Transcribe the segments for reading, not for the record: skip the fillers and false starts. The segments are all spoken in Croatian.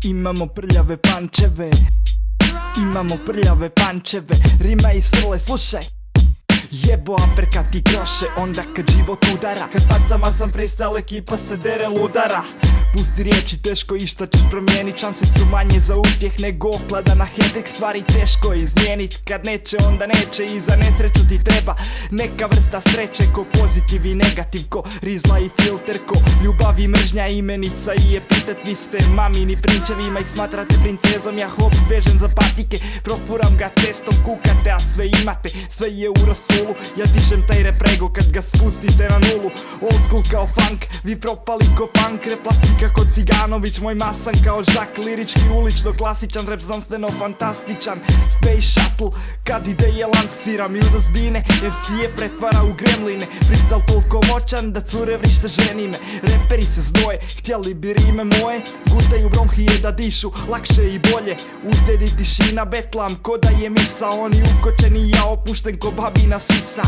Imamo prljave pančeve, imamo prljave pančeve. Rima i srle, slušaj. Jebo aperkat i kroše, onda kad život udara. Kad pacama sam freestyle, ekipa se dere ludara. Pusti riječi, teško išta ćeš promijenit. Šanse su manje za uspjeh nego oklada na hat-trick. Stvari teško izmijenit, kad neće onda neće. I za nesreću ti treba neka vrsta sreće. Ko pozitiv i negativ, ko rizla i filter, ko ljubav i mržnja, imenica i epitet. Vi ste mamini prinčevima, ih smatrate princezom. Ja hop, bežem za patike, profuram ga cestom. Kukate, a sve imate, sve je u rasulu. Ja dižem taj reprego kad ga spustite na nulu. Old school kao funk, vi propali ko punk. Replastika kod Ciganović, moj masan kao Žak. Lirički, ulično, klasičan, rap znanstveno fantastičan. Space Shuttle, kad ideje lansiram. I uza zbine, MC je pretvara u gremline. Freestyle toliko moćan da cure vrište ženi me. Reperi se znoje, htjeli bi rime moje. Gutaju bronhije da dišu, lakše i bolje. Uštedi tišina, betlam, ko da je misa. Oni ukočeni, ja opušten ko babina sisa.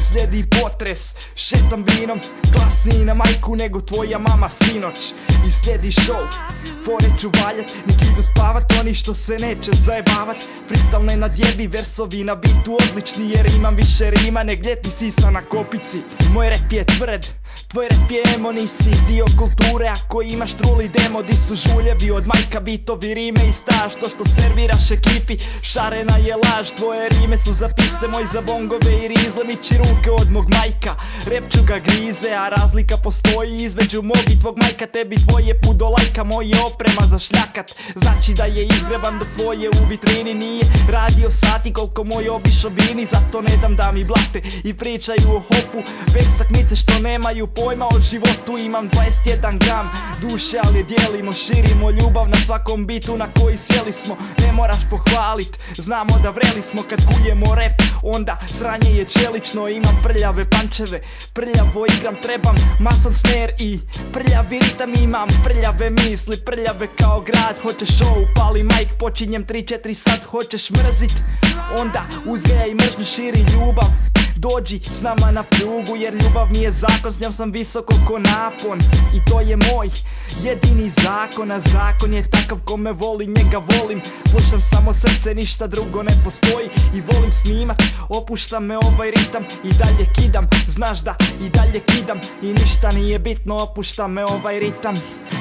Slijedi potres, šetam vinom, glasniji na majku nego tvoja mama sinoć. I slijedi show, fore ću valjat, nek idu spavat oni što se neće zajebavat. Freestyle ne nadjebi, versovi na bitu odlični, jer imam više rima neg ljetni sisa na kopici. Moj rap je tvrd, tvoj rap je emo, nisi dio kulture. Ako imaš truli demo, di su žuljevi od majka, bitovi, rime i staž. To što serviraš ekipi, šarena je laž. Tvoje rime su za piste, moj za bongove i rizle. Miči ruke od mog majka, rap ću ga grize. A razlika postoji između mog i tvog majka. Tebi tvoje pudolajka, moje oprema za šljakat. Znači da je izgreban do tvoje u vitrini. Nije radio sati koliko moj obišo bini. Zato ne dam da mi blate i pričaju o hopu. Već takmice što nemaju pojma o životu. Imam 21 gram duše, ali dijelimo, širimo ljubav na svakom bitu na koji sjeli smo. Ne moraš pohvalit, znamo da vreli smo. Kad kujemo rap, onda sranje je čelično. Imam prljave pančeve, prljavo igram, trebam masan snare i prljavi ritam. Imam prljave misli, prljave kao grad. Hoćeš show, pali mic, počinjem 3-4 sat. Hoćeš mrzit, onda uzgajaj mržnju, širi ljubav. Dođi s nama na prugu, jer ljubav mi je zakon. S njom sam visoko ko napon i to je moj jedini zakon. A zakon je takav, ko me voli, njega volim. Slušam samo srce, ništa drugo ne postoji. I volim snimat, opušta me ovaj ritam. I dalje kidam, znaš da i dalje kidam. I ništa nije bitno, opušta me ovaj ritam.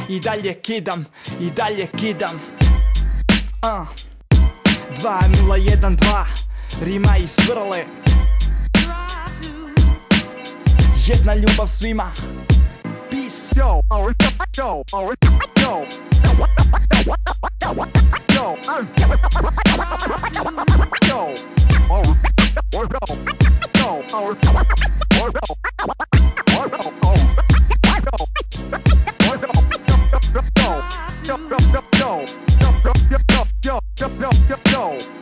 I dalje kidam, i dalje kidam. 2012, rima i svrle. Jedna ljubav svima. Peace. Yo, yo, yo, yo, yo, yo, yo, yo, yo.